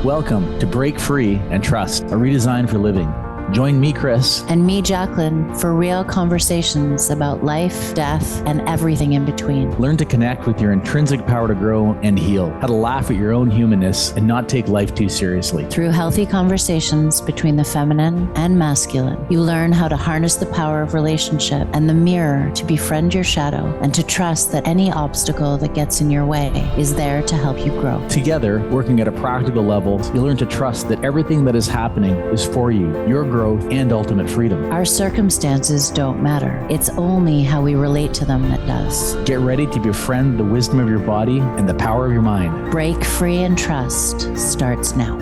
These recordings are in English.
Welcome to Break Free and Trust, a redesign for living. Join me, Chris. And me, Jacqueline, for real conversations about life, death, and everything in between. Learn to connect with your intrinsic power to grow and heal, how to laugh at your own humanness and not take life too seriously. Through healthy conversations between the feminine and masculine, you learn how to harness the power of relationship and the mirror to befriend your shadow and to trust that any obstacle that gets in your way is there to help you grow. Together, working at a practical level, you'll learn to trust that everything that is happening is for you, your growth, and ultimate freedom. Our circumstances don't matter. It's only how we relate to them that does. Get ready to befriend the wisdom of your body and the power of your mind. Break Free and Trust starts now.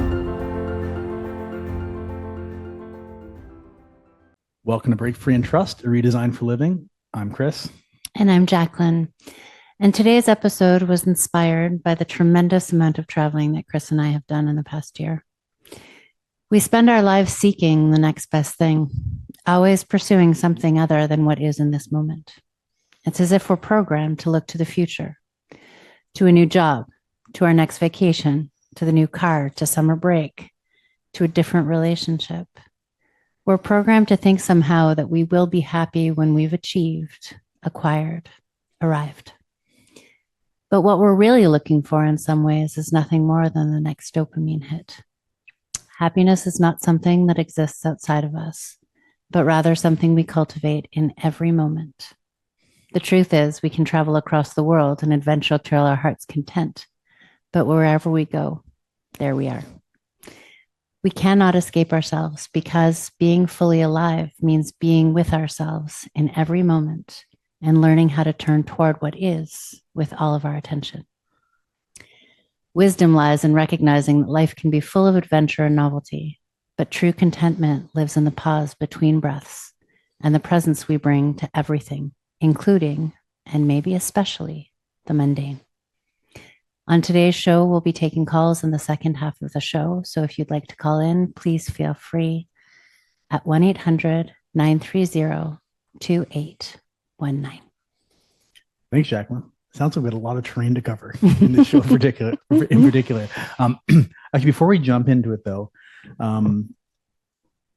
Welcome to Break Free and Trust, a redesign for living. I'm Chris. And I'm Jacqueline. And today's episode was inspired by the tremendous amount of traveling that Chris and I have done in the past year. We spend our lives seeking the next best thing, always pursuing something other than what is in this moment. It's as if we're programmed to look to the future, to a new job, to our next vacation, to the new car, to summer break, to a different relationship. We're programmed to think somehow that we will be happy when we've achieved, acquired, arrived. But what we're really looking for in some ways is nothing more than the next dopamine hit. Happiness is not something that exists outside of us, but rather something we cultivate in every moment. The truth is, we can travel across the world and adventure till our heart's content, but wherever we go, there we are. We cannot escape ourselves because being fully alive means being with ourselves in every moment and learning how to turn toward what is with all of our attention. Wisdom lies in recognizing that life can be full of adventure and novelty, but true contentment lives in the pause between breaths and the presence we bring to everything, including, and maybe especially, the mundane. On today's show, we'll be taking calls in the second half of the show, so if you'd like to call in, please feel free at 1-800-930-2819. Thanks, Jacqueline. Sounds like we had a lot of terrain to cover in this show in particular. Actually, before we jump into it, though,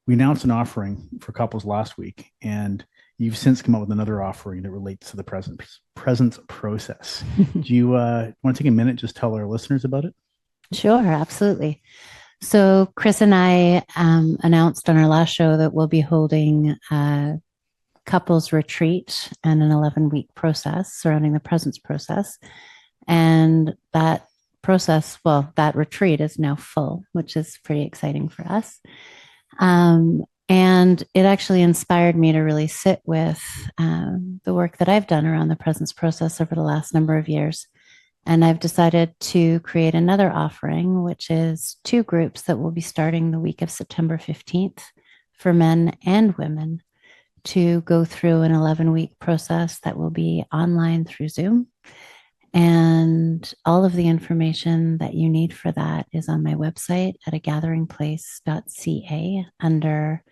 we announced an offering for couples last week, and you've since come up with another offering that relates to the presence process. Do you want to take a minute, just tell our listeners about it? Sure, absolutely. So Chris and I announced on our last show that we'll be holding couples retreat and an 11-week process surrounding the presence process. And that process, that retreat is now full, which is pretty exciting for us. And it actually inspired me to really sit with the work that I've done around the presence process over the last number of years. And I've decided to create another offering, which is 2 groups that will be starting the week of September 15th for men and women, to go through an 11-week process that will be online through Zoom. And all of the information that you need for that is on my website at agatheringplace.ca under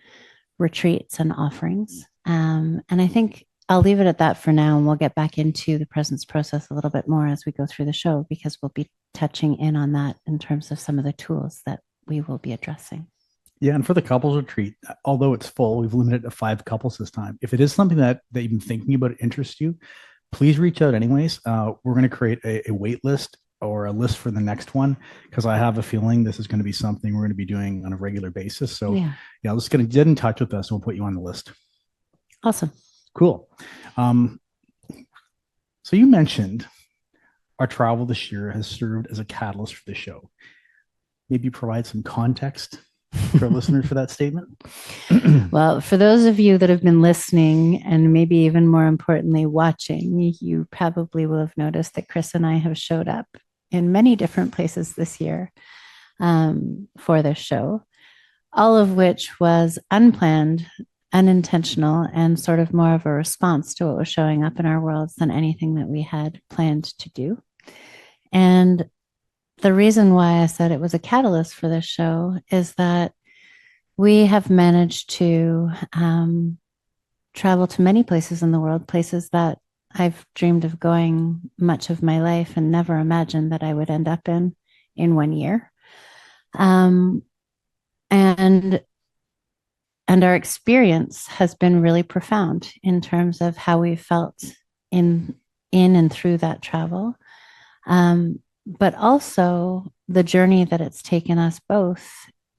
retreats and offerings. And I think I'll leave it at that for now, and we'll get back into the presence process a little bit more as we go through the show, because we'll be touching in on that in terms of some of the tools that we will be addressing. Yeah, and for the couples retreat, although it's full, we've limited it to 5 couples this time. If it is something that you've been thinking about, it interests you, please reach out anyways. We're going to create a wait list or a list for the next one, because I have a feeling this is going to be something we're going to be doing on a regular basis. So yeah, let's get in touch with us and we'll put you on the list. Awesome. Cool. So you mentioned our travel this year has served as a catalyst for the show. Maybe provide some context for our listeners for that statement? Well, for those of you that have been listening, and maybe even more importantly, watching, you probably will have noticed that Chris and I have showed up in many different places this year for this show, all of which was unplanned, unintentional, and sort of more of a response to what was showing up in our worlds than anything that we had planned to do. And the reason why I said it was a catalyst for this show is that we have managed to travel to many places in the world, places that I've dreamed of going much of my life and never imagined that I would end up in 1 year. Um, and and our experience has been really profound in terms of how we felt in in and through that travel, but also the journey that it's taken us both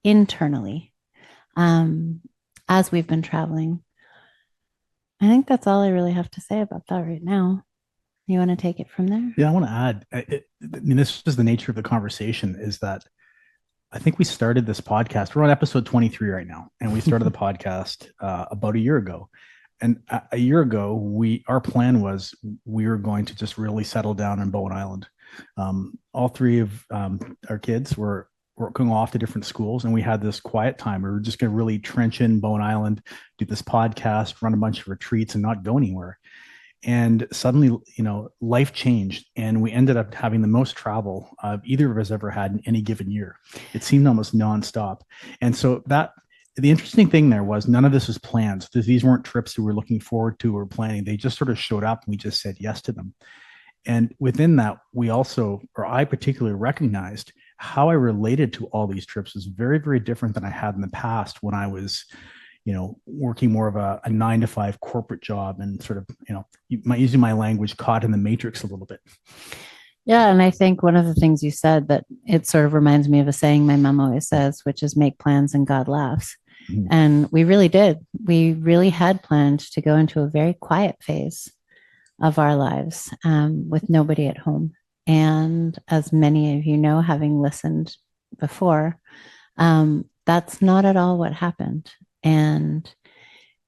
internally, um, as we've been traveling. I think that's all I really have to say about that right now. You want to take it from there? Yeah, I want to add. I mean, this is the nature of the conversation. Is that I think we started this podcast. We're on episode 23 right now, and we started the podcast about a year ago. And a year ago, we our plan was we were going to just really settle down in Bowen Island. All three of our kids were going off to different schools, and we had this quiet time. We were just going to really trench in Bowen Island, do this podcast, run a bunch of retreats, and not go anywhere. And suddenly, life changed, and we ended up having the most travel either of us ever had in any given year. It seemed almost nonstop. And so that the interesting thing there was none of this was planned. These weren't trips we were looking forward to or planning. They just sort of showed up, and we just said yes to them. And within that, we also, or I particularly recognized how I related to all these trips was very, very different than I had in the past when I was, working more of a 9 to 5 corporate job and sort of, using my language, caught in the matrix a little bit. Yeah, and I think one of the things you said that it sort of reminds me of a saying my mom always says, which is make plans and God laughs. Mhm. And we really did. We really had planned to go into a very quiet phase of our lives, with nobody at home. And as many of you know, having listened before, that's not at all what happened. And,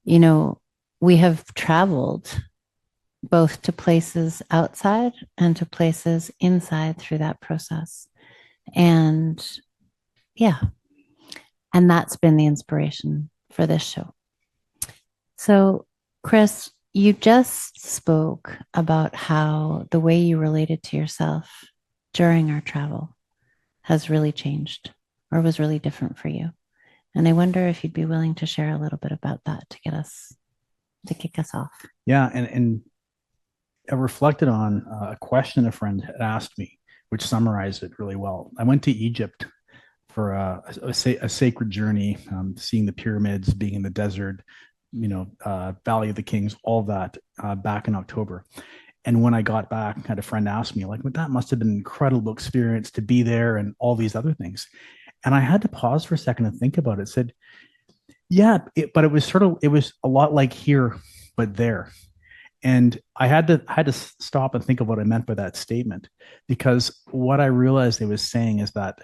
you know, we have traveled both to places outside and to places inside through that process. And yeah, and that's been the inspiration for this show. So, Chris, you just spoke about how the way you related to yourself during our travel has really changed or was really different for you. And I wonder if you'd be willing to share a little bit about that to kick us off. Yeah. And I reflected on a question a friend had asked me, which summarized it really well. I went to Egypt for a sacred journey, seeing the pyramids, being in the desert, Valley of the Kings, all that back in October. And when I got back, I had a friend ask me, like, well, that must have been an incredible experience to be there and all these other things. And I had to pause for a second and think about it. Said, yeah, but it was a lot like here, but there. And I had to stop and think of what I meant by that statement, because what I realized they was saying is that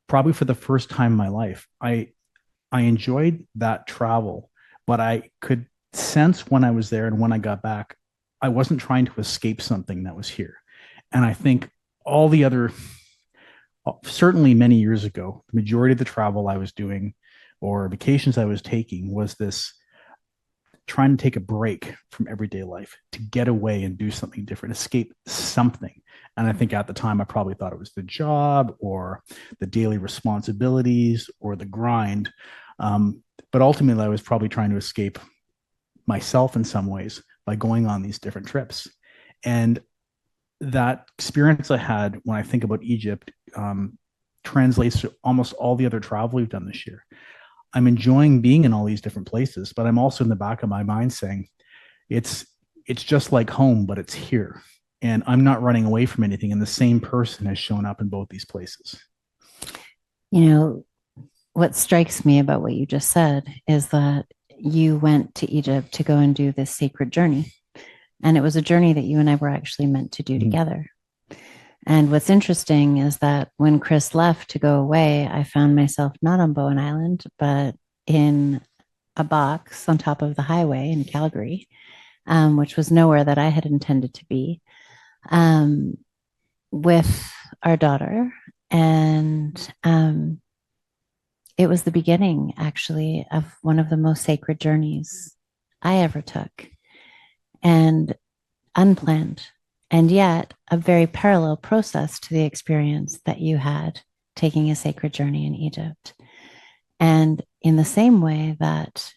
probably for the first time in my life, I enjoyed that travel, but I could sense when I was there and when I got back, I wasn't trying to escape something that was here. And I think all the other, certainly many years ago, the majority of the travel I was doing or vacations I was taking was this trying to take a break from everyday life to get away and do something different, escape something. And I think at the time, I probably thought it was the job or the daily responsibilities or the grind. But ultimately, I was probably trying to escape myself in some ways by going on these different trips. And that experience I had when I think about Egypt translates to almost all the other travel we've done this year. I'm enjoying being in all these different places, but I'm also in the back of my mind saying it's it's just like home, but it's here. And I'm not running away from anything. And the same person has shown up in both these places. You know, what strikes me about what you just said is that you went to Egypt to go and do this sacred journey. And it was a journey that you and I were actually meant to do Mhm. together. And what's interesting is that when Chris left to go away, I found myself not on Bowen Island, but in a box on top of the highway in Calgary, which was nowhere that I had intended to be, um, with our daughter. And it was the beginning, actually, of one of the most sacred journeys I ever took, and unplanned, and yet a very parallel process to the experience that you had taking a sacred journey in Egypt. And in the same way that,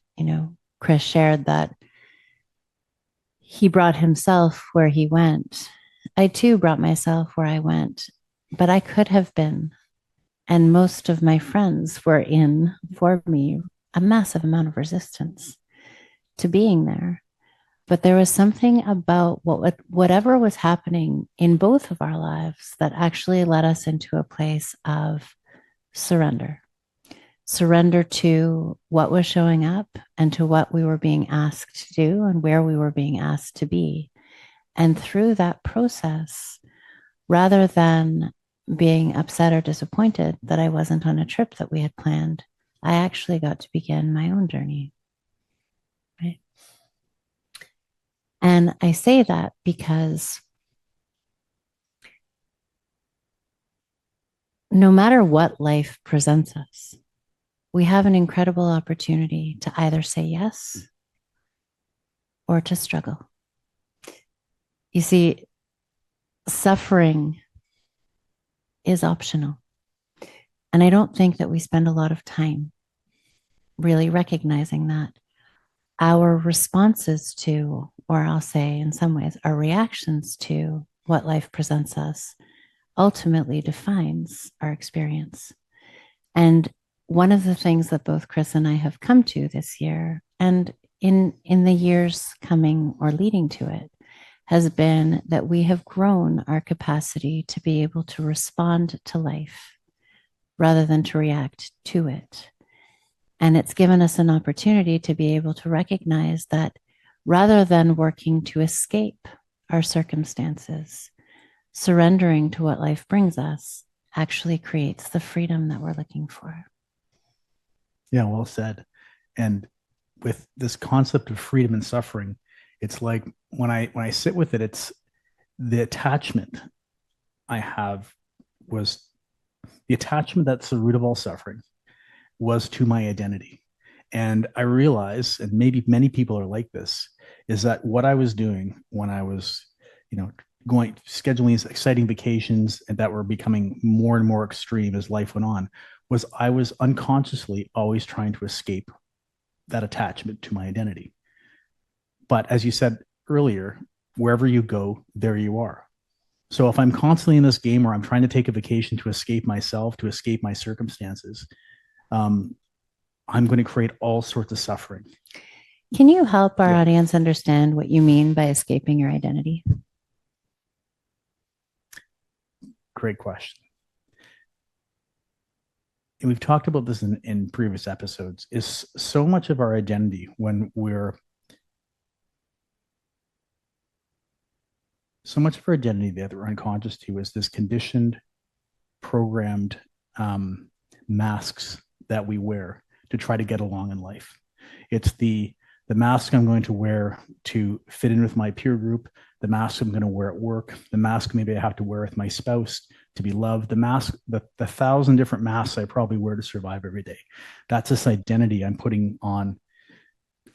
Chris shared that he brought himself where he went, I too brought myself where I went, but I could have been And most of my friends were in, for me, a massive amount of resistance to being there. But there was something about whatever was happening in both of our lives that actually led us into a place of surrender. Surrender to what was showing up and to what we were being asked to do and where we were being asked to be. And through that process, rather than being upset or disappointed that I wasn't on a trip that we had planned, I actually got to begin my own journey. Right. And I say that because no matter what life presents us, we have an incredible opportunity to either say yes or to struggle. You see, suffering is optional. And I don't think that we spend a lot of time really recognizing that our responses to, or I'll say in some ways, our reactions to what life presents us ultimately defines our experience. And one of the things that both Chris and I have come to this year and in the years coming or leading to it has been that we have grown our capacity to be able to respond to life rather than to react to it. And it's given us an opportunity to be able to recognize that rather than working to escape our circumstances, surrendering to what life brings us actually creates the freedom that we're looking for. Yeah, well said. And with this concept of freedom and suffering, it's like when I sit with it, it's the attachment I have was the attachment that's the root of all suffering was to my identity. And I realize, and maybe many people are like this, is that what I was doing when I was, going scheduling these exciting vacations and that were becoming more and more extreme as life went on, was I was unconsciously always trying to escape that attachment to my identity. But as you said earlier, wherever you go, there you are. So if I'm constantly in this game where I'm trying to take a vacation to escape myself, to escape my circumstances, um, I'm going to create all sorts of suffering. Can you help our Yeah, audience understand what you mean by escaping your identity? great question. And we've talked about this in previous episodes, is so much of our identity when we're so much of our identity that we're unconscious to is this conditioned, programmed masks that we wear to try to get along in life. It's the mask I'm going to wear to fit in with my peer group, the mask I'm going to wear at work, the mask maybe I have to wear with my spouse to be loved, the mask, the thousand different masks I probably wear to survive every day. That's this identity I'm putting on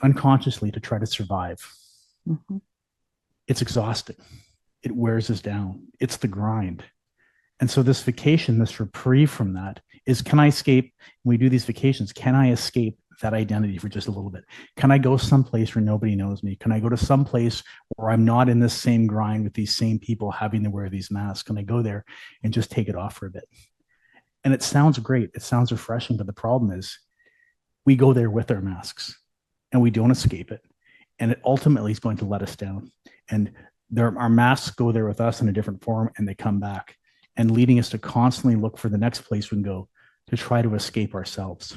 unconsciously to try to survive. Mm-hmm. It's exhausting. It wears us down. It's the grind. And so this vacation, this reprieve from that is, can I escape? When we do these vacations, can I escape that identity for just a little bit? Can I go someplace where nobody knows me? Can I go to some place where I'm not in this same grind with these same people having to wear these masks? Can I go there and just take it off for a bit? And it sounds great. It sounds refreshing. But the problem is we go there with our masks and we don't escape it. And it ultimately is going to let us down. And our masks go there with us in a different form and they come back and leading us to constantly look for the next place we can go to try to escape ourselves.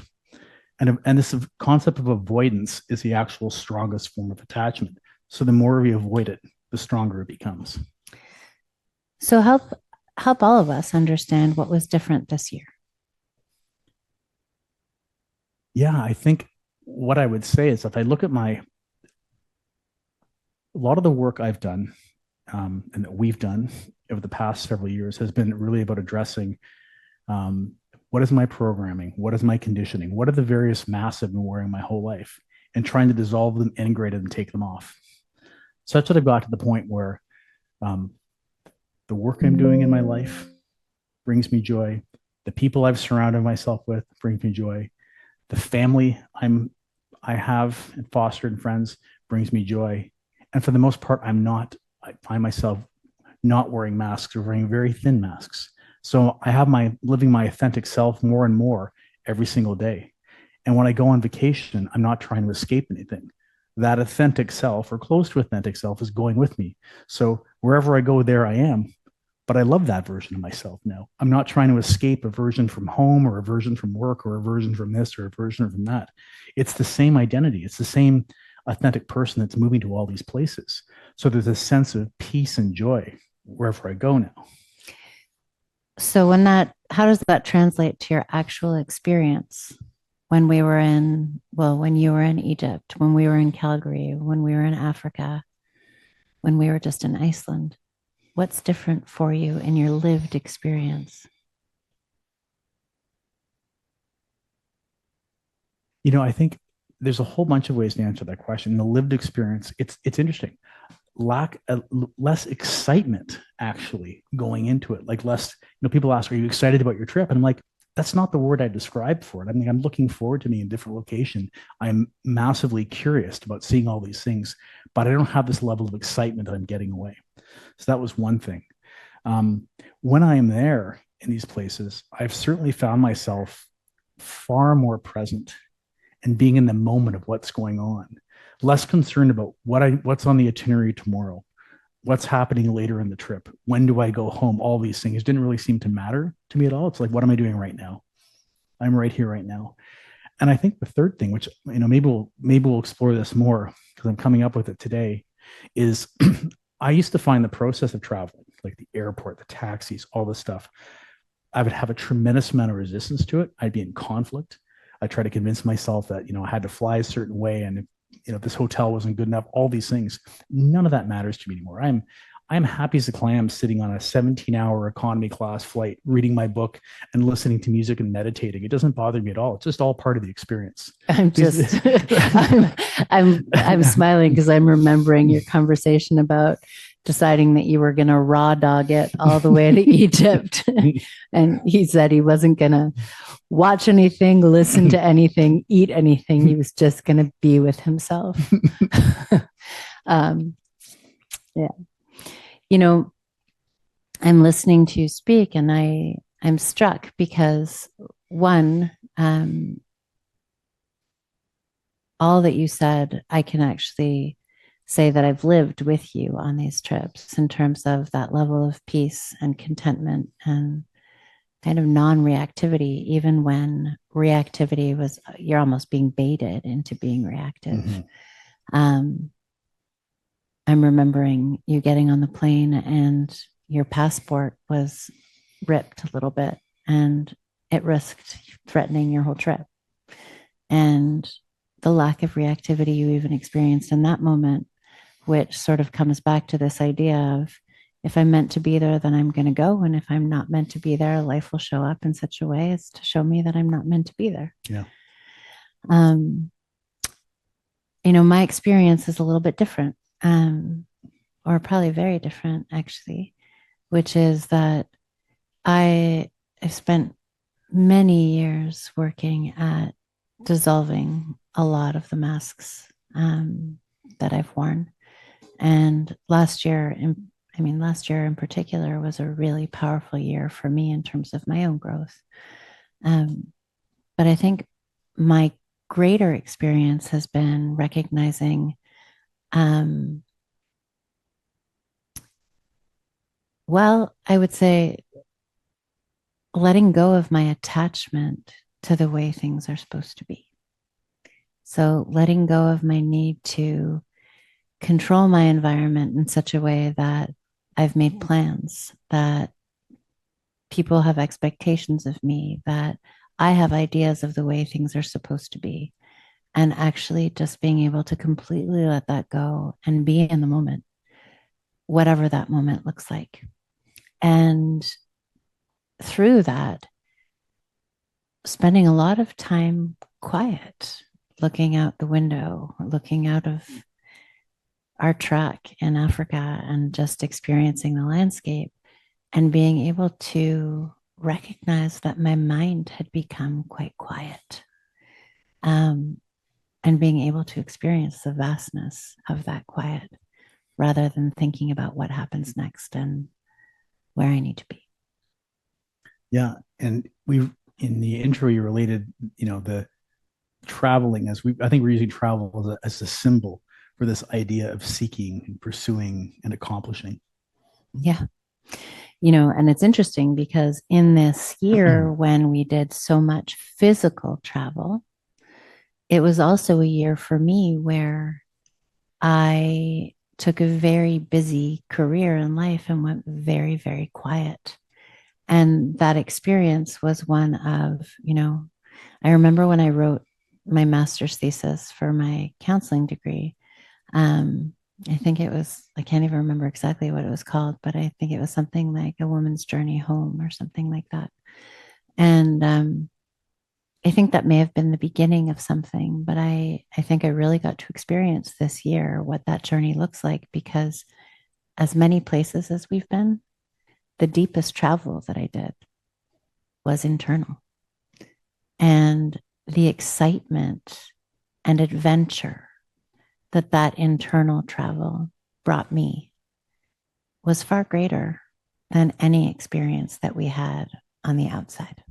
And this concept of avoidance is the actual strongest form of attachment. So the more we avoid it, the stronger it becomes. So help all of us understand what was different this year. Yeah, I think what I would say is if I look at a lot of the work I've done and that we've done over the past several years has been really about addressing what is my programming? What is my conditioning? What are the various masks I've been wearing my whole life? And trying to dissolve them, integrate them, and take them off. Such that I've got to the point where um, the work I'm doing in my life brings me joy. The people I've surrounded myself with brings me joy. The family I have and fostered and friends brings me joy. And for the most part, I find myself not wearing masks or wearing very thin masks So I have my living my authentic self more and more every single day. And when I go on vacation, I'm not trying to escape anything. That authentic self or close to authentic self is going with me. So wherever I go, there I am. But I love that version of myself now. I'm not trying to escape a version from home or a version from work or a version from this or a version from that. It's the same identity. It's the same authentic person that's moving to all these places. So there's a sense of peace and joy wherever I go now. So how does that translate to your actual experience when we were in, well, when you were in Egypt, when we were in Calgary, when we were in Africa, when we were just in Iceland? What's different for you in your lived experience? I think there's a whole bunch of ways to answer that question. The lived experience, it's interesting. Lack less excitement actually going into it, like less. People ask, "Are you excited about your trip?" And I'm like, that's not the word I describe for it. I mean, I'm looking forward to being in a different location. I'm massively curious about seeing all these things, but I don't have this level of excitement that I'm getting away. So that was one thing. Um, when I am there in these places, I've certainly found myself far more present and being in the moment of what's going on, less concerned about what's on the itinerary tomorrow, what's happening later in the trip, when do I go home. All these things didn't really seem to matter to me at all. It's like, what am I doing right now? I'm right here right now. And I think the third thing, which maybe we'll explore this more because I'm coming up with it today, is I used to find the process of traveling, like the airport, the taxis, all this stuff, I would have a tremendous amount of resistance to it. I'd be in conflict. I try to convince myself that I had to fly a certain way, and if this hotel wasn't good enough, all these things, none of that matters to me anymore. I'm happy as a clam sitting on a 17-hour economy class flight, reading my book and listening to music and meditating. It doesn't bother me at all. It's just all part of the experience. I'm just, I'm smiling because I'm remembering your conversation about deciding that you were going to raw dog it all the way to Egypt. And he said he wasn't going to watch anything, listen to anything, eat anything. He was just going to be with himself. um, yeah. I'm listening to you speak and I'm struck because one, all that you said, I can actually say that I've lived with you on these trips in terms of that level of peace and contentment and kind of non-reactivity, even when reactivity was, you're almost being baited into being reactive. Um, I'm remembering you getting on the plane and your passport was ripped a little bit and it risked threatening your whole trip. And the lack of reactivity you even experienced in that moment, which sort of comes back to this idea of if I'm meant to be there, then I'm going to go. And if I'm not meant to be there, life will show up in such a way as to show me that I'm not meant to be there. Yeah. Um, my experience is a little bit different, or probably very different, actually, which is that I spent many years working at dissolving a lot of the masks that I've worn. And last year in particular was a really powerful year for me in terms of my own growth. But I think my greater experience has been recognizing, I would say letting go of my attachment to the way things are supposed to be. So letting go of my need to control my environment in such a way that I've made plans, that people have expectations of me, that I have ideas of the way things are supposed to be, and actually just being able to completely let that go and be in the moment, whatever that moment looks like. And through that, spending a lot of time quiet, looking out the window, looking out of our track in Africa and just experiencing the landscape and being able to recognize that my mind had become quite quiet, and being able to experience the vastness of that quiet rather than thinking about what happens next and where I need to be. Yeah. And we in the intro you related, the traveling as I think we're using travel as a symbol for this idea of seeking and pursuing and accomplishing. Yeah. And it's interesting because in this year when we did so much physical travel, it was also a year for me where I took a very busy career in life and went very, very quiet. And that experience was one of, I remember when I wrote my master's thesis for my counseling degree. Um, I think it was, I can't even remember exactly what it was called, but I think it was something like A Woman's Journey Home or something like that. And I think that may have been the beginning of something, but I think I really got to experience this year what that journey looks like because as many places as we've been, the deepest travel that I did was internal. And the excitement and adventure that internal travel brought me was far greater than any experience that we had on the outside.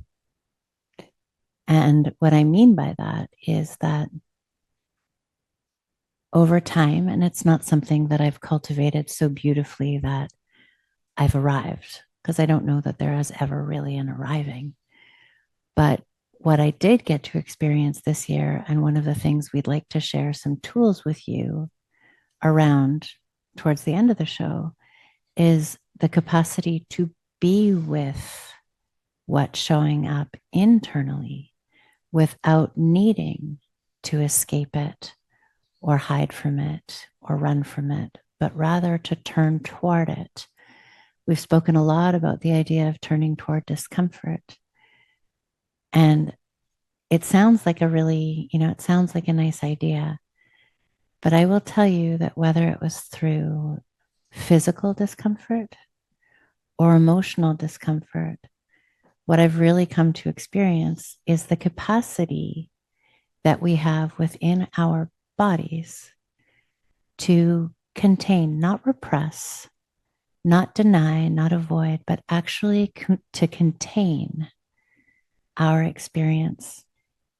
And what I mean by that is that over time, and it's not something that I've cultivated so beautifully that I've arrived, because I don't know that there is ever really an arriving. But what I did get to experience this year, and one of the things we'd like to share some tools with you around towards the end of the show, is the capacity to be with what's showing up internally without needing to escape it or hide from it or run from it, but rather to turn toward it. We've spoken a lot about the idea of turning toward discomfort. And it sounds like it sounds like a nice idea. But I will tell you that whether it was through physical discomfort or emotional discomfort, what I've really come to experience is the capacity that we have within our bodies to contain, not repress, not deny, not avoid, but actually to contain our experience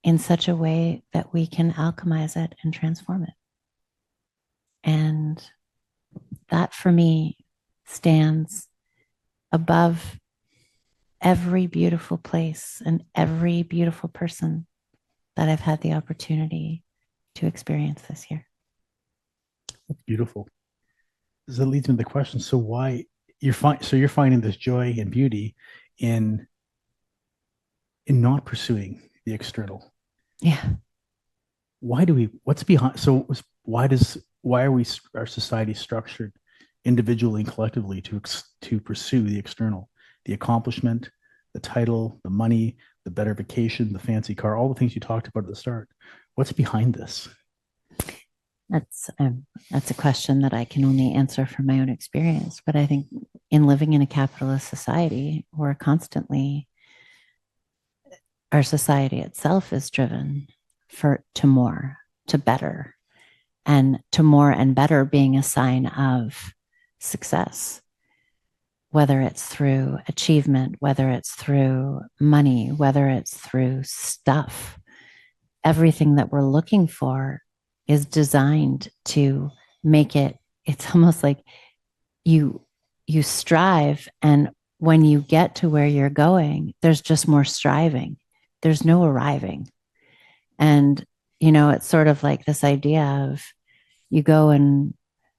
in such a way that we can alchemize it and transform it. And that for me stands above every beautiful place and every beautiful person that I've had the opportunity to experience this year. That's beautiful. So that leads me to the question. So why you're finding this joy and beauty in not pursuing the external. Yeah. What's behind, why are we, our society structured individually and collectively to pursue the external, the accomplishment, the title, the money, the better vacation, the fancy car, all the things you talked about at the start? What's behind this? That's a question that I can only answer from my own experience. But I think in living in a capitalist society, we're constantly, our society itself is driven for to more, to better, and to more and better being a sign of success, whether it's through achievement, whether it's through money, whether it's through stuff. Everything that we're looking for is designed to make it, it's almost like you you strive, and when you get to where you're going, there's just more striving. There's no arriving. And it's sort of like this idea of you go and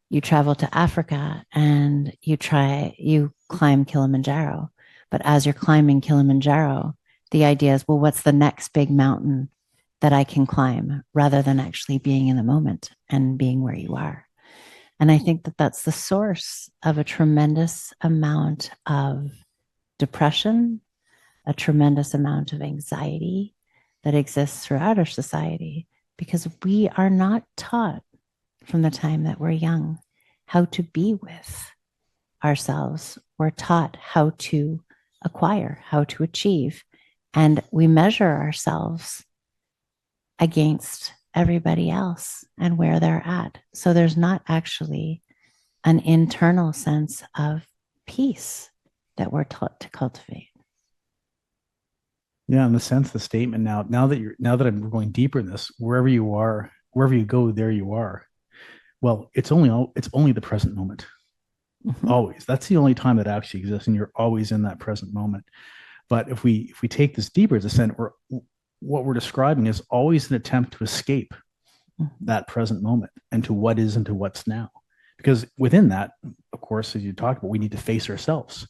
you travel to Africa and you climb Kilimanjaro. But as you're climbing Kilimanjaro, the idea is, well, what's the next big mountain that I can climb rather than actually being in the moment and being where you are? And I think that that's the source of a tremendous amount of depression, a tremendous amount of anxiety that exists throughout our society because we are not taught from the time that we're young how to be with ourselves. We're taught how to acquire, how to achieve, and we measure ourselves against everybody else and where they're at. So there's not actually an internal sense of peace that we're taught to cultivate. Yeah, in the sense, the statement now that we're going deeper in this, wherever you are, wherever you go, there you are. Well, it's only the present moment. Mhm. Always. That's the only time that actually exists, and you're always in that present moment. But if we take this deeper, as a sense, what we're describing is always an attempt to escape Mhm. that present moment and to what is and to what's now. Because within that, of course, as you talked about, we need to face ourselves.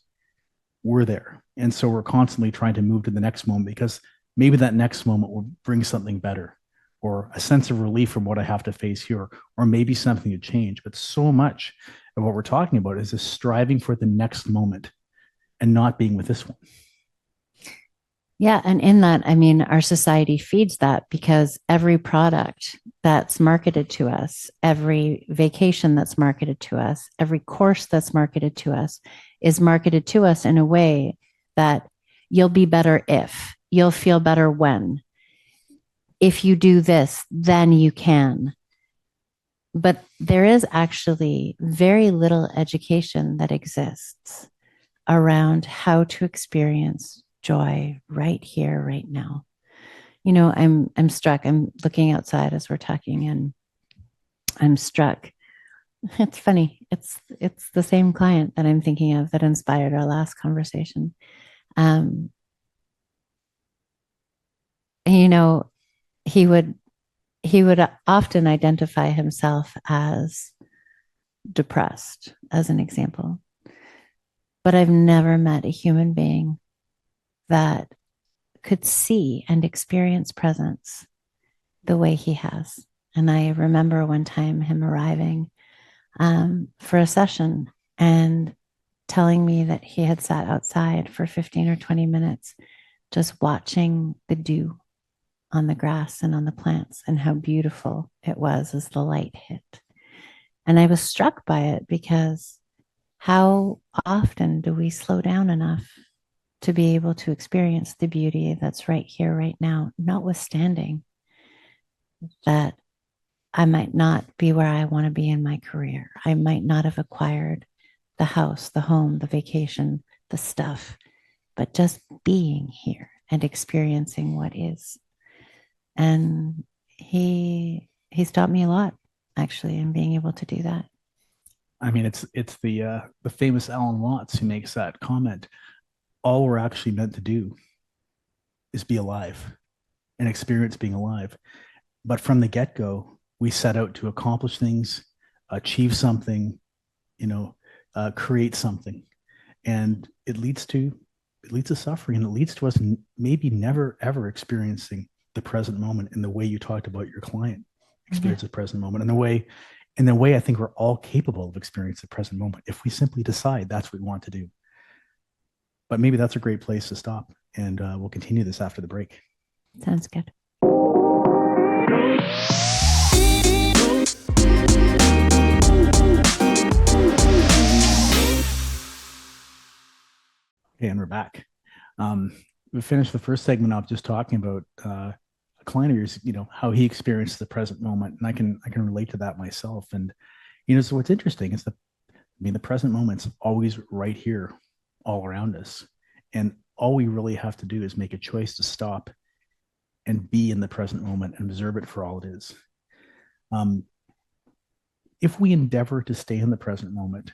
We're there. And so we're constantly trying to move to the next moment because maybe that next moment will bring something better or a sense of relief from what I have to face here, or maybe something to change. But so much of what we're talking about is this striving for the next moment and not being with this one. Yeah. And in that, I mean, our society feeds that because every product that's marketed to us, every vacation that's marketed to us, every course that's marketed to us is marketed to us in a way that you'll be better if, you'll feel better when, if you do this, then you can. But there is actually very little education that exists around how to experience joy right here, right now. You know, I'm struck. I'm looking outside as we're talking, and I'm struck. It's funny. It's the same client that I'm thinking of that inspired our last conversation. Um, you know, he would he would often identify himself as depressed, as an example. But I've never met a human being that could see and experience presence the way he has. And I remember one time him arriving for a session and telling me that he had sat outside for 15 or 20 minutes just watching the dew on the grass and on the plants and how beautiful it was as the light hit. And I was struck by it because how often do we slow down enough to be able to experience the beauty that's right here, right now, notwithstanding that I might not be where I want to be in my career. I might not have acquired the house, the home, the vacation, the stuff, but just being here and experiencing what is. And he's taught me a lot actually in being able to do that. I mean, it's the famous Alan Watts who makes that comment. All we're actually meant to do is be alive and experience being alive. But from the get go, we set out to accomplish things, achieve something, you know, create something, and it leads to suffering, and it leads to us maybe never ever experiencing the present moment in the way you talked about your client Yeah, experience the present moment, and the way I think we're all capable of experiencing the present moment if we simply decide that's what we want to do. But maybe that's a great place to stop, and we'll continue this after the break. sounds good. Okay, and we're back. Um, we finished the first segment off just talking about a client of yours, how he experienced the present moment, and I can relate to that myself. And so what's interesting is the present moment's always right here, all around us, and all we really have to do is make a choice to stop and be in the present moment and observe it for all it is. Um, if we endeavor to stay in the present moment,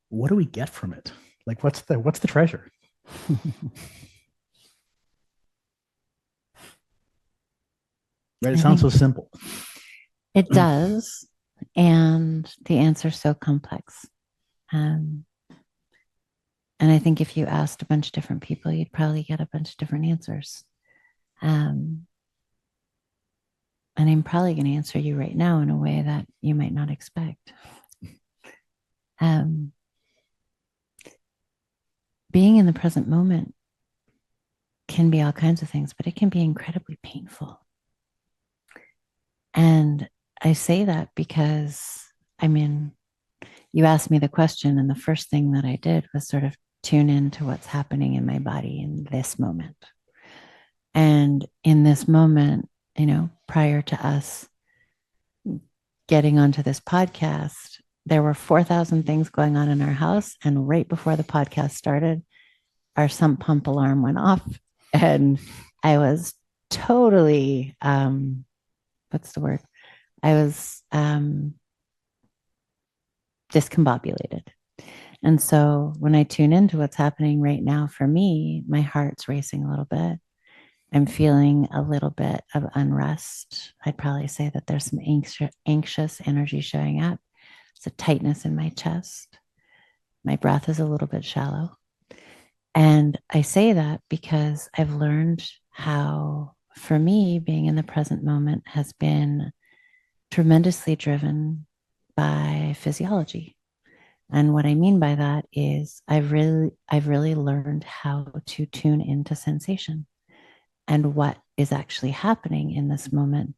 what do we get from it? Like, what's the treasure? Right? It I sounds so think simple. it does. And the answer is so complex. Um, and I think if you asked a bunch of different people, you'd probably get a bunch of different answers. Um, and I'm probably going to answer you right now in a way that you might not expect. Um, being in the present moment can be all kinds of things, but it can be incredibly painful. And I say that because, I mean, you asked me the question, and the first thing that I did was sort of tune into what's happening in my body in this moment. And in this moment, prior to us getting onto this podcast, there were 4,000 things going on in our house. And right before the podcast started, our sump pump alarm went off. And I was totally, what's the word? I was discombobulated. And so when I tune into what's happening right now for me, my heart's racing a little bit. I'm feeling a little bit of unrest. I'd probably say that there's some anxious energy showing up. It's a tightness in my chest. My breath is a little bit shallow. And I say that because I've learned how, for me, being in the present moment has been tremendously driven by physiology. And what I mean by that is I've really learned how to tune into sensation and what is actually happening in this moment.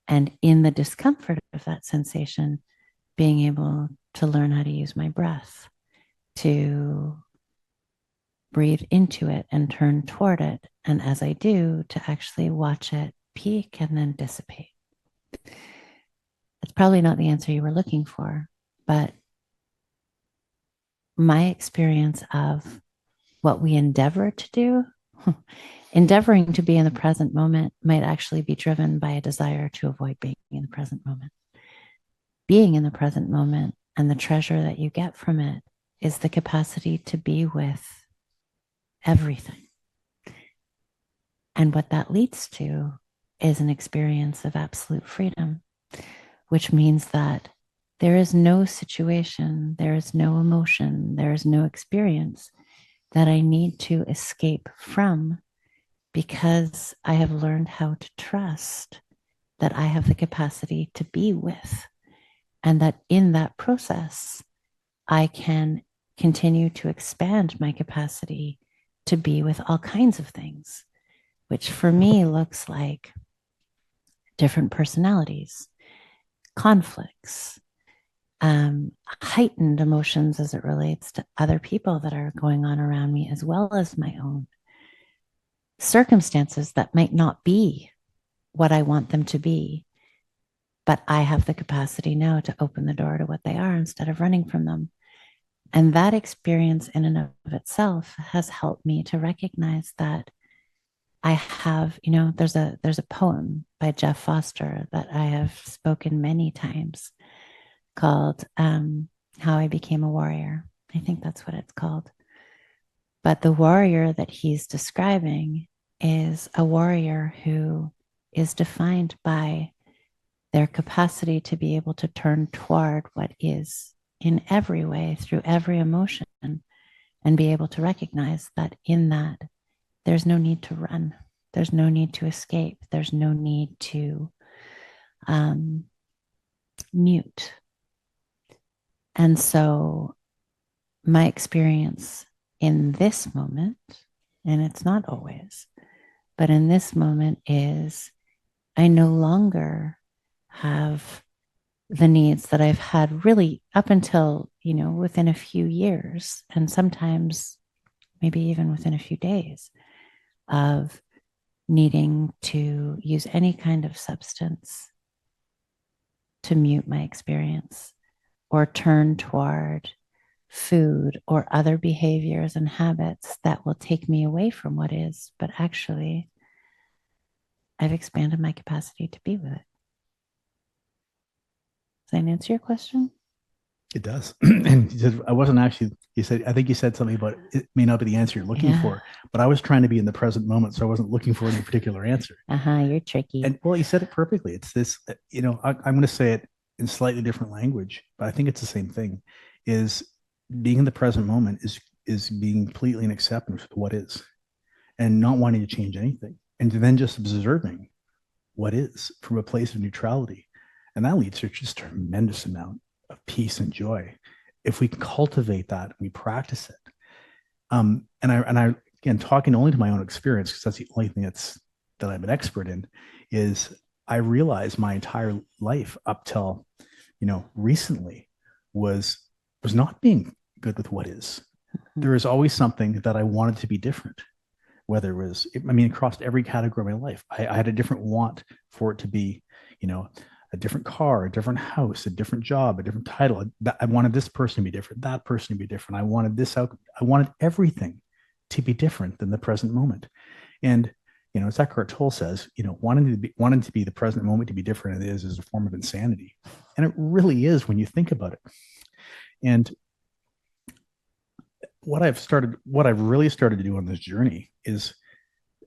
And in the discomfort of that sensation, being able to learn how to use my breath to breathe into it and turn toward it. And as I do, to actually watch it peak and then dissipate. It's probably not the answer you were looking for, but my experience of what we endeavor to do, endeavoring to be in the present moment might actually be driven by a desire to avoid being in the present moment. Being in the present moment and the treasure that you get from it is the capacity to be with everything. And what that leads to is an experience of absolute freedom, which means that there is no situation, there is no emotion, there is no experience that I need to escape from, because I have learned how to trust that I have the capacity to be with, and that in that process, I can continue to expand my capacity to be with all kinds of things, which for me looks like different personalities, conflicts, heightened emotions as it relates to other people that are going on around me, as well as my own circumstances that might not be what I want them to be. But I have the capacity now to open the door to what they are instead of running from them. And that experience in and of itself has helped me to recognize that I have, there's a poem by Jeff Foster that I have spoken many times called How I Became a Warrior. I think that's what it's called. But the warrior that he's describing is a warrior who is defined by their capacity to be able to turn toward what is in every way, through every emotion, and be able to recognize that in that, there's no need to run. There's no need to escape. There's no need to mute. And so my experience in this moment, and it's not always, but in this moment is I no longer have the needs that I've had really up until, within a few years, and sometimes maybe even within a few days, of needing to use any kind of substance to mute my experience or turn toward food or other behaviors and habits that will take me away from what is. But actually, I've expanded my capacity to be with it. Does that answer your question? It does. And he said, I wasn't actually, I think you said something about it may not be the answer you're looking for, but I was trying to be in the present moment. So I wasn't looking for any particular answer. You're tricky. And well, you said it perfectly. It's this, I'm going to say it in slightly different language, but I think it's the same thing, is being in the present moment is being completely in acceptance of what is and not wanting to change anything. And then just observing what is from a place of neutrality. And that leads to just a tremendous amount of peace and joy if we cultivate that and we practice it. And I again, talking only to my own experience, because that's the only thing that I'm an expert in, is I realized my entire life up till recently was not being good with what is. Mm-hmm. There is always something that I wanted to be different, whether it was, across every category of my life. I had a different want for it to be, a different car, a different house, a different job, a different title. I wanted this person to be different, that person to be different. I wanted everything to be different than the present moment. And As Eckhart Tolle says, wanting to be the present moment to be different it is a form of insanity. And it really is when you think about it. And what I've really started to do on this journey is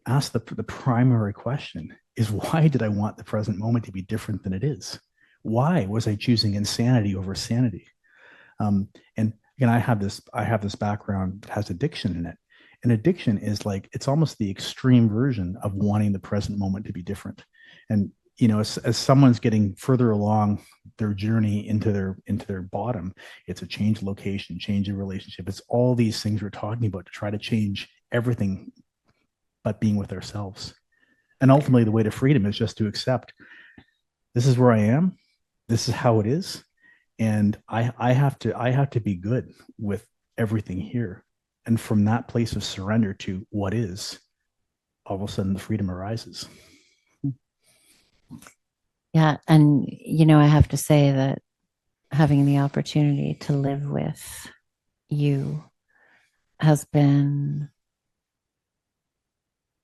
ask the primary question is, why did I want the present moment to be different than it is? Why was I choosing insanity over sanity? And again, I have this background that has addiction in it. And addiction is like, it's almost the extreme version of wanting the present moment to be different. And as someone's getting further along their journey into their bottom, it's a change of location, change of relationship. It's all these things we're talking about to try to change everything but being with ourselves. And ultimately, the way to freedom is just to accept, this is where I am, this is how it is, and I have to be good with everything here. And from that place of surrender to what is, all of a sudden the freedom arises. Yeah. And, I have to say that having the opportunity to live with you has been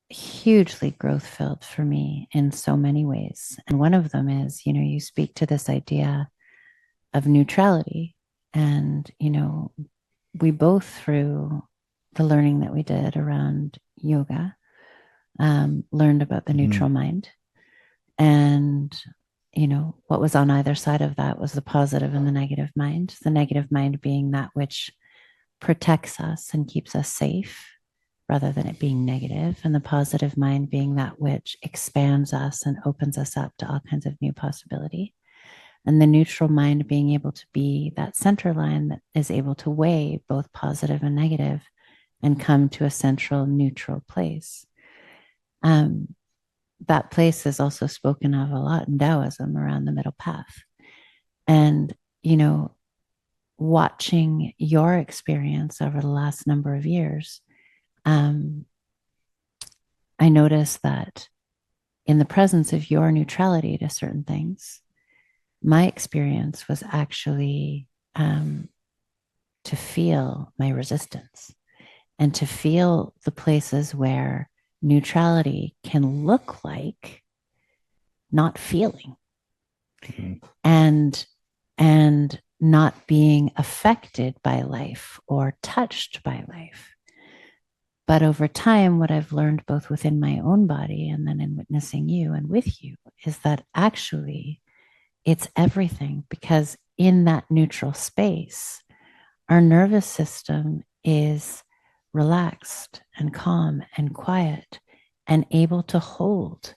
hugely growth filled for me in so many ways. And one of them is, you speak to this idea of neutrality. And, we both, through the learning that we did around yoga, learned about the neutral mind. And, what was on either side of that was the positive and the negative mind. The negative mind being that which protects us and keeps us safe rather than it being negative, and the positive mind being that which expands us and opens us up to all kinds of new possibility. And the neutral mind being able to be that center line that is able to weigh both positive and negative and come to a central neutral place. That place is also spoken of a lot in Taoism around the middle path. And, watching your experience over the last number of years, I noticed that in the presence of your neutrality to certain things, my experience was actually to feel my resistance and to feel the places where neutrality can look like not feeling and not being affected by life or touched by life. But over time, what I've learned both within my own body and then in witnessing you and with you is that actually it's everything, because in that neutral space, our nervous system is relaxed and calm and quiet and able to hold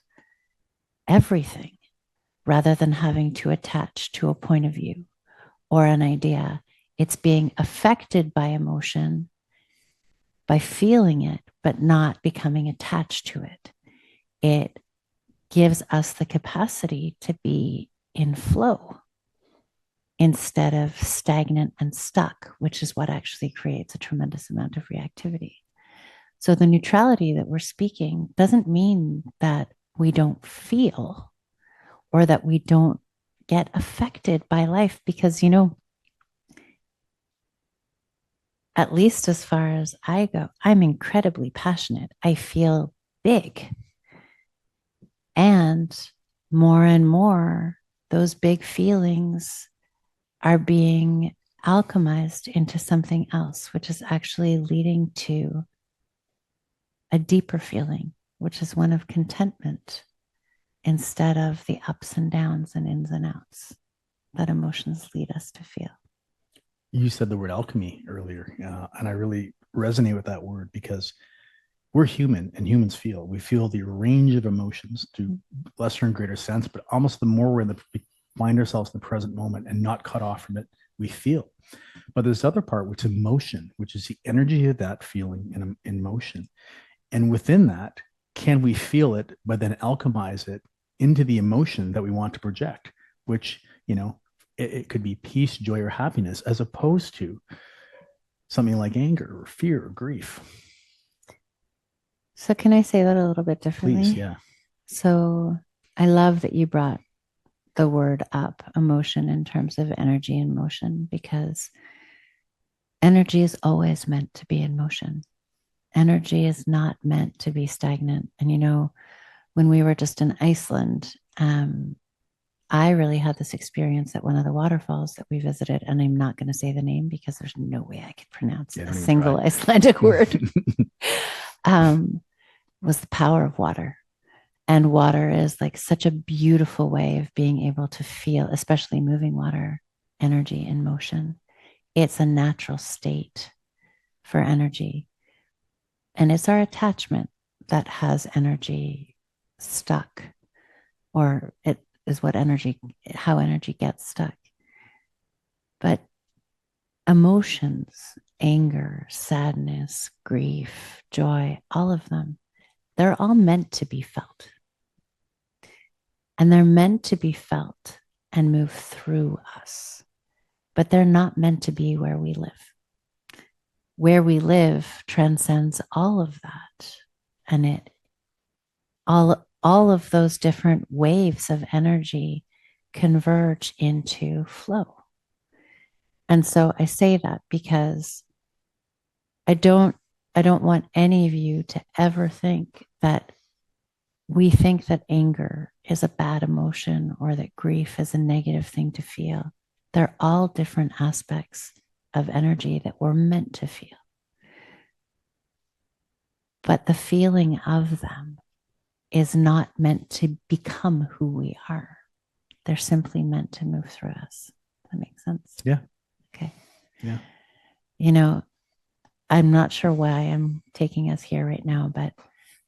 everything rather than having to attach to a point of view or an idea. It's being affected by emotion, by feeling it, but not becoming attached to it. It gives us the capacity to be in flow instead of stagnant and stuck, which is what actually creates a tremendous amount of reactivity. So the neutrality that we're speaking doesn't mean that we don't feel or that we don't get affected by life, because, at least as far as I go, I'm incredibly passionate. I feel big. And more, those big feelings are being alchemized into something else, which is actually leading to a deeper feeling, which is one of contentment instead of the ups and downs and ins and outs that emotions lead us to feel. You said the word alchemy earlier, and I really resonate with that word because we're human and humans feel. We feel the range of emotions to lesser and greater sense, but almost the more we find ourselves in the present moment and not cut off from it, we feel. But there's other part, which is emotion, which is the energy of that feeling in motion. And within that, can we feel it, but then alchemize it into the emotion that we want to project, which, it could be peace, joy, or happiness, as opposed to something like anger or fear or grief. So, can I say that a little bit differently? Please, yeah. So, I love that you brought the word up, emotion, in terms of energy and motion, because energy is always meant to be in motion. Energy is not meant to be stagnant. And, when we were just in Iceland, I really had this experience at one of the waterfalls that we visited. And I'm not going to say the name because there's no way I could pronounce a single Icelandic word, was the power of water. And water is like such a beautiful way of being able to feel, especially moving water, energy in motion. It's a natural state for energy. And it's our attachment that has energy stuck, or it is how energy gets stuck. But emotions, anger, sadness, grief, joy, all of them, they're all meant to be felt. And they're meant to be felt and move through us, but they're not meant to be where we live. Where we live transcends all of that. And all of those different waves of energy converge into flow. And so I say that because I don't want any of you to ever think that we think that anger is a bad emotion or that grief is a negative thing to feel. They're all different aspects of energy that we're meant to feel. But the feeling of them is not meant to become who we are. They're simply meant to move through us. Does that make sense? Yeah. Okay. Yeah. I'm not sure why I'm taking us here right now, but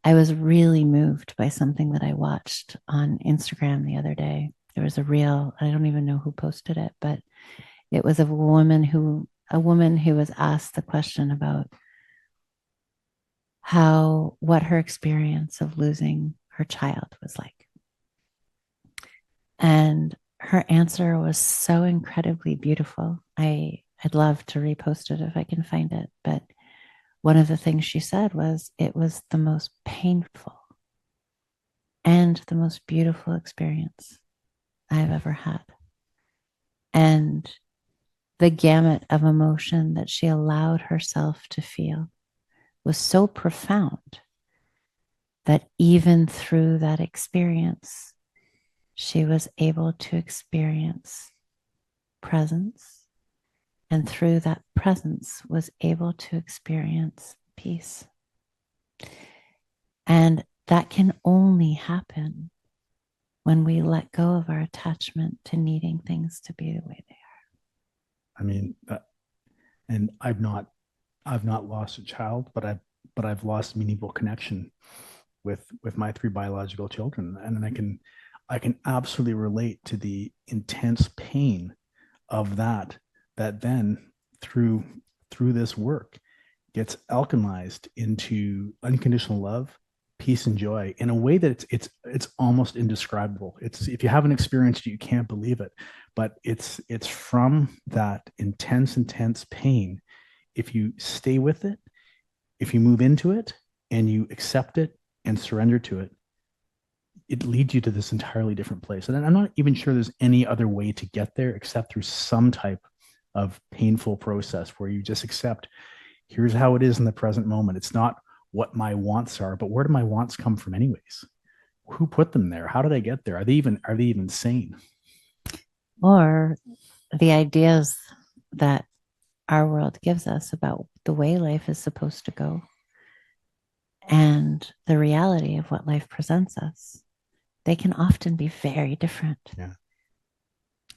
I was really moved by something that I watched on Instagram the other day. There was a reel, I don't even know who posted it, but it was of a woman who was asked the question about what her experience of losing her child was like. And her answer was so incredibly beautiful. I'd love to repost it if I can find it. But one of the things she said was it was the most painful and the most beautiful experience I've ever had. And the gamut of emotion that she allowed herself to feel was so profound that even through that experience, she was able to experience presence, and through that presence was able to experience peace. And that can only happen when we let go of our attachment to needing things to be the way they are. I mean, and I've not lost a child, but I've lost meaningful connection with my three biological children, and I can absolutely relate to the intense pain of that then through this work gets alchemized into unconditional love, peace, and joy in a way that it's almost indescribable. It's, if you haven't experienced it, you can't believe it. But it's from that intense pain. If you stay with it, if you move into it and you accept it and surrender to it, it leads you to this entirely different place. And I'm not even sure there's any other way to get there except through some type of painful process where you just accept, here's how it is in the present moment. It's not what my wants are, but where do my wants come from anyways? Who put them there? How did I get there? Are they even sane? Or the ideas that our world gives us about the way life is supposed to go and the reality of what life presents us, they can often be very different. Yeah.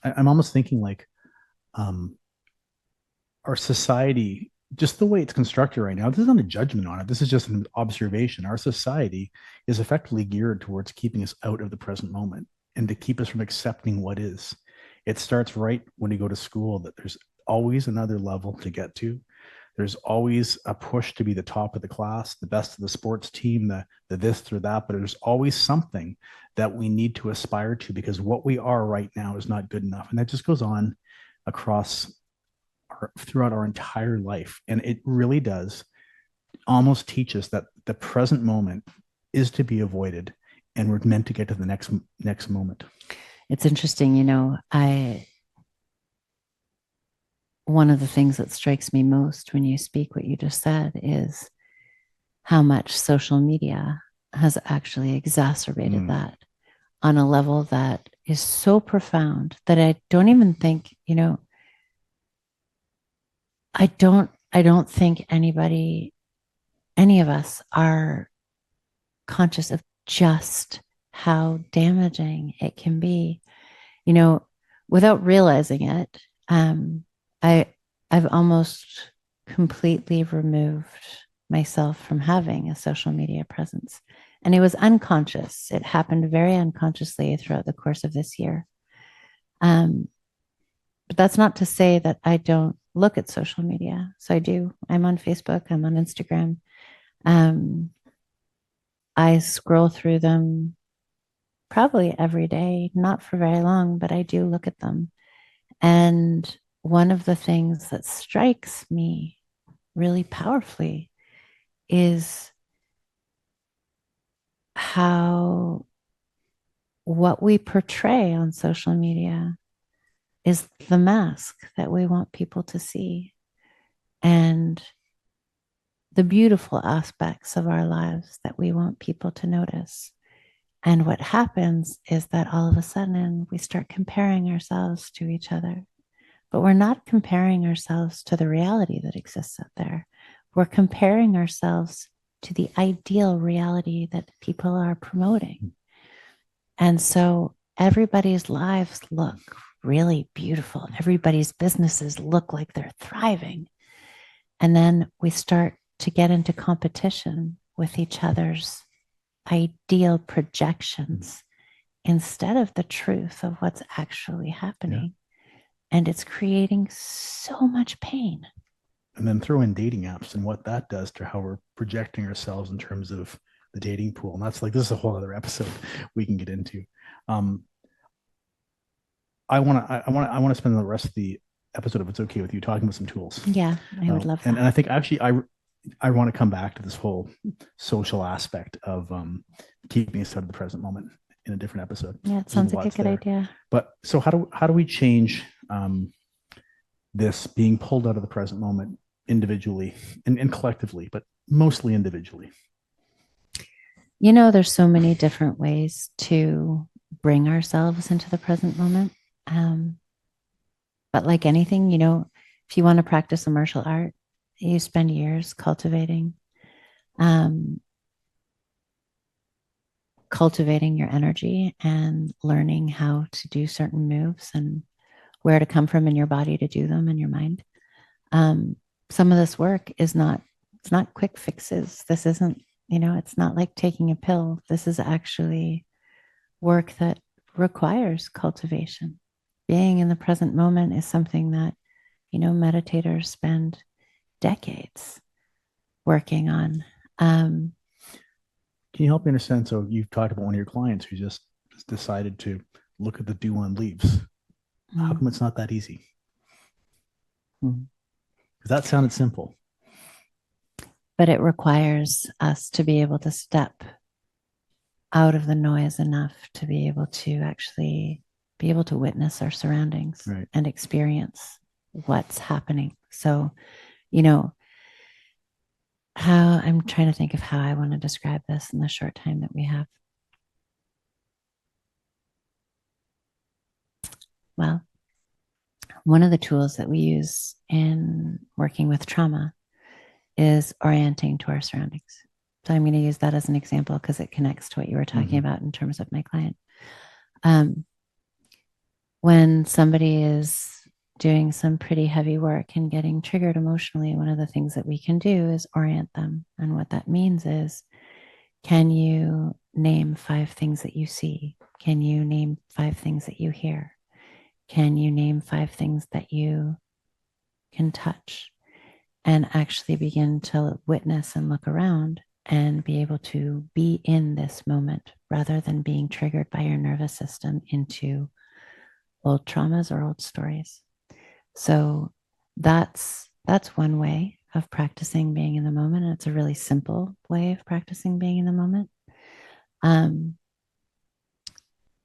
I'm almost thinking like our society, just the way it's constructed right now, this is not a judgment on it. This is just an observation. Our society is effectively geared towards keeping us out of the present moment and to keep us from accepting what is. It starts right when you go to school, that there's always another level to get to. There's always a push to be the top of the class, the best of the sports team, the this or that, but there's always something that we need to aspire to because what we are right now is not good enough. And that just goes on across throughout our entire life. And it really does almost teach us that the present moment is to be avoided and we're meant to get to the next moment. It's interesting, one of the things that strikes me most when you speak what you just said is how much social media has actually exacerbated Mm. that on a level that is so profound that I don't even think, I don't think any of us are conscious of just how damaging it can be, you know, without realizing it. I I've almost completely removed myself from having a social media presence. And it was unconscious. It happened very unconsciously throughout the course of this year. Um, but that's not to say that I don't look at social media. So I do. I'm on Facebook, I'm on Instagram. Um, I scroll through them probably every day, not for very long, but I do look at them. And one of the things that strikes me really powerfully is how what we portray on social media is the mask that we want people to see. And the beautiful aspects of our lives that we want people to notice. And what happens is that all of a sudden we start comparing ourselves to each other, but we're not comparing ourselves to the reality that exists out there. We're comparing ourselves to the ideal reality that people are promoting. And so everybody's lives look really beautiful. Everybody's businesses look like they're thriving. And then we start to get into competition with each other's ideal projections instead of the truth of what's actually happening. Yeah. And it's creating so much pain. And then throw in dating apps and what that does to how we're projecting ourselves in terms of the dating pool. And that's like, this is a whole other episode we can get into. Um, I want to spend the rest of the episode, if it's okay with you, talking about some tools. Yeah, I would love that. And I think actually I want to come back to this whole social aspect of keeping us out of the present moment in a different episode. Yeah, it sounds like a good idea. But so how do we change this being pulled out of the present moment individually and collectively, but mostly individually? There's so many different ways to bring ourselves into the present moment. Um, but like anything, if you want to practice a martial art, you spend years um, cultivating your energy and learning how to do certain moves and where to come from in your body to do them in your mind. Some of this work it's not quick fixes. This isn't, it's not like taking a pill. This is actually work that requires cultivation. Being in the present moment is something that, meditators spend decades working on. Can you help me understand? So you've talked about one of your clients who just decided to look at the dew on leaves. How come it's not that easy? Because that sounded simple. But it requires us to be able to step out of the noise enough to be able to actually be able to witness our surroundings, right, and experience what's happening. So, how I'm trying to think of how I want to describe this in the short time that we have. Well, one of the tools that we use in working with trauma is orienting to our surroundings. So I'm going to use that as an example because it connects to what you were talking about in terms of my client. When somebody is doing some pretty heavy work and getting triggered emotionally, one of the things that we can do is orient them. And what that means is, can you name 5 things that you see? Can you name 5 things that you hear? Can you name 5 things that you can touch? And actually begin to witness and look around and be able to be in this moment rather than being triggered by your nervous system into old traumas or old stories. So that's one way of practicing being in the moment. And it's a really simple way of practicing being in the moment.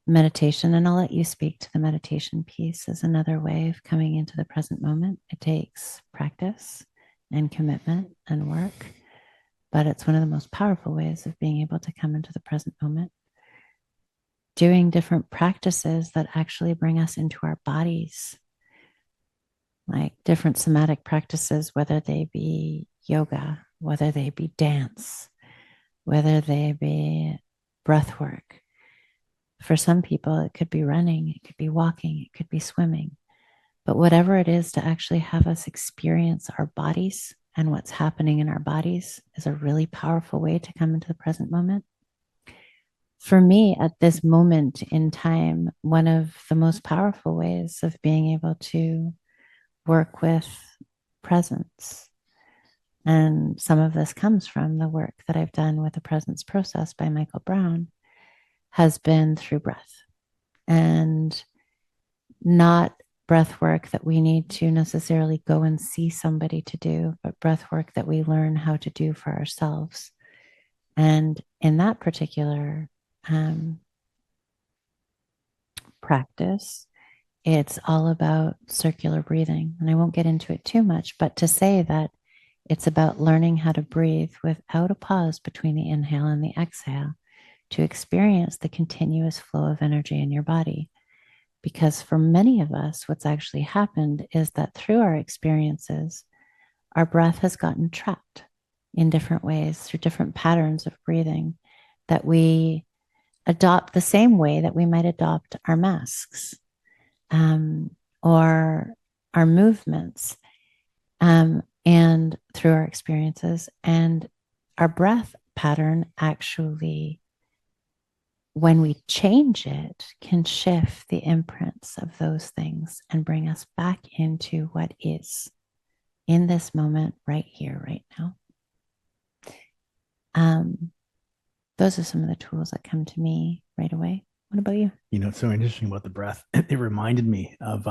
Meditation, and I'll let you speak to the meditation piece, is another way of coming into the present moment. It takes practice and commitment and work. but it's one of the most powerful ways of being able to come into the present moment. Doing different practices that actually bring us into our bodies, like different somatic practices, whether they be yoga, whether they be dance, whether they be breath work. For some people, it could be running, it could be walking, it could be swimming. But whatever it is to actually have us experience our bodies and what's happening in our bodies is a really powerful way to come into the present moment. For me, at this moment in time, one of the most powerful ways of being able to work with presence, and some of this comes from the work that I've done with the presence process by Michael Brown, has been through breath, and not breath work that we need to necessarily go and see somebody to do, but breath work that we learn how to do for ourselves. And in that particular practice, it's all about circular breathing. And I won't get into it too much, but to say that it's about learning how to breathe without a pause between the inhale and the exhale to experience the continuous flow of energy in your body. Because for many of us, what's actually happened is that through our experiences, our breath has gotten trapped in different ways through different patterns of breathing that we adopt the same way that we might adopt our masks or our movements and through our experiences. And our breath pattern actually, when we change it, can shift the imprints of those things and bring us back into what is in this moment, right here, right now. Those are some of the tools that come to me right away. What about you? You know, it's so interesting about the breath. It reminded me of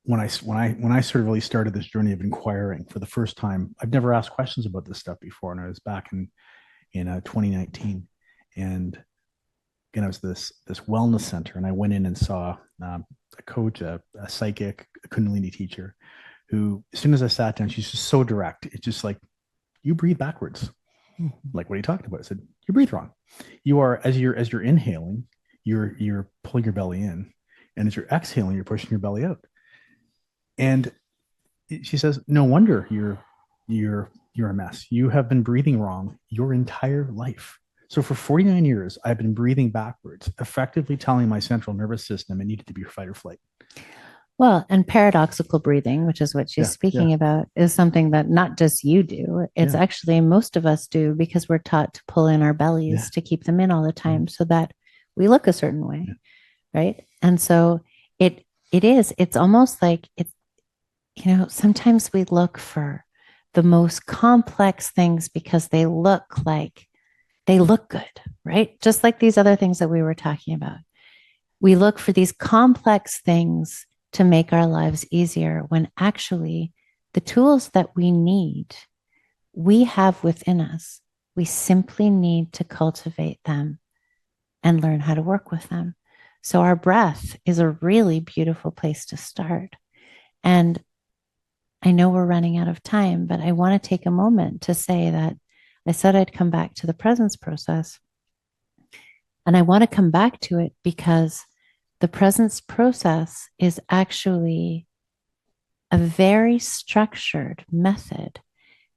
when I sort of really started this journey of inquiring for the first time. I've never asked questions about this stuff before, and I was back in 2019, and again, I was this wellness center, and I went in and saw a coach, a psychic, a Kundalini teacher, who, as soon as I sat down, she's just so direct. It's just like, you breathe backwards. Like, what are you talking about? I said, you breathe wrong. You are, as you're inhaling, you're pulling your belly in, and as you're exhaling, you're pushing your belly out. And she says, no wonder you're a mess. You have been breathing wrong your entire life. So for 49 years, I've been breathing backwards, effectively telling my central nervous system it needed to be fight or flight. Well, and paradoxical breathing, which is what she's Yeah, yeah, speaking about, is something that not just you do. It's yeah, actually most of us do because we're taught to pull in our yeah, bellies to keep them in all the yeah, time so that we look a certain yeah. way, right? And so it's almost like it's, sometimes we look for the most complex things because they look good, right? Just like these other things that we were talking about. We look for these complex things to make our lives easier when actually the tools that we need, we have within us. We simply need to cultivate them and learn how to work with them. So, our breath is a really beautiful place to start. And I know we're running out of time, but I want to take a moment to say that I said I'd come back to the presence process. And I want to come back to it because the presence process is actually a very structured method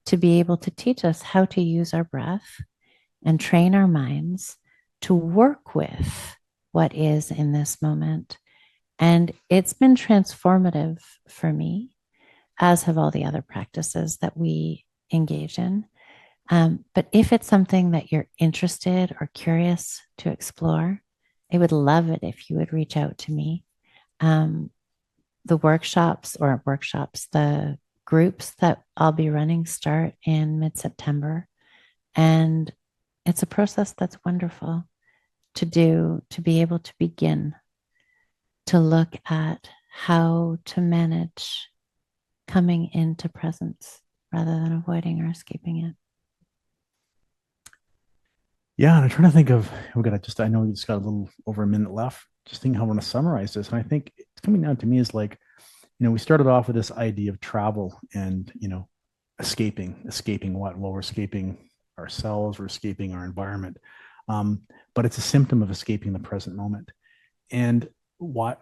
to be able to teach us how to use our breath and train our minds to work with what is in this moment. And it's been transformative for me, as have all the other practices that we engage in. But if it's something that you're interested or curious to explore, I would love it if you would reach out to me. Um, the groups that I'll be running start in mid-September. And it's a process that's wonderful to do, to be able to begin to look at how to manage coming into presence rather than avoiding or escaping it. Yeah, and I'm trying to think of, I know we just got a little over a minute left. Just thinking how I want to summarize this. And I think it's coming down to me is like, we started off with this idea of travel and, escaping what? Well, we're escaping ourselves, we're escaping our environment. But it's a symptom of escaping the present moment. And why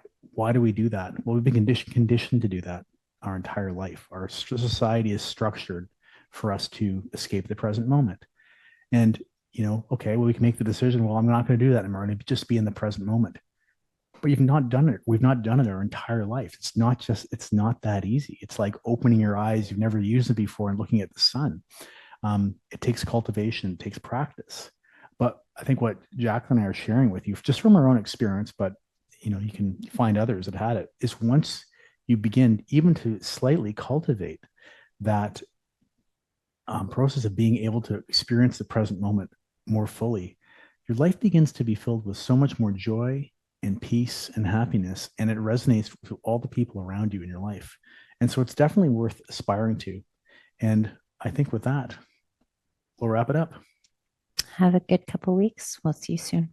do we do that? Well, we've been conditioned to do that our entire life. Our society is structured for us to escape the present moment. And, okay, well, we can make the decision, well, I'm not going to do that anymore. I'm going to just be in the present moment. But you've not done it. We've not done it our entire life. It's not that easy. It's like opening your eyes. You've never used it before and looking at the sun. It takes cultivation, it takes practice. But I think what Jacqueline and I are sharing with you, just from our own experience, but you can find others that had it, is once you begin even to slightly cultivate that process of being able to experience the present moment more fully, your life begins to be filled with so much more joy and peace and happiness, and it resonates with all the people around you in your life. And so it's definitely worth aspiring to. And I think with that, we'll wrap it up. Have a good couple weeks. We'll see you soon.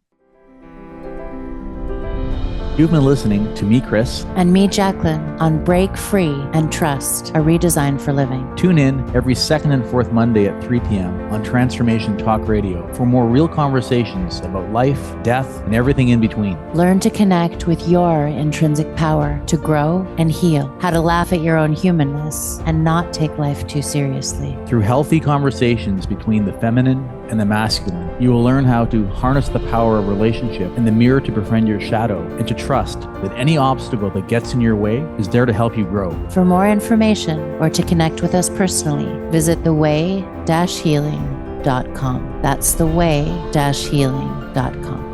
You've been listening to me, Chris. And me, Jacqueline, on Break Free and Trust, a redesign for living. Tune in every second and fourth Monday at 3 p.m. on Transformation Talk Radio for more real conversations about life, death, and everything in between. Learn to connect with your intrinsic power to grow and heal, how to laugh at your own humanness and not take life too seriously. Through healthy conversations between the feminine and the masculine, you will learn how to harness the power of relationship and the mirror to befriend your shadow, and to trust that any obstacle that gets in your way is there to help you grow. For more information or to connect with us personally, visit theway-healing.com. That's theway-healing.com.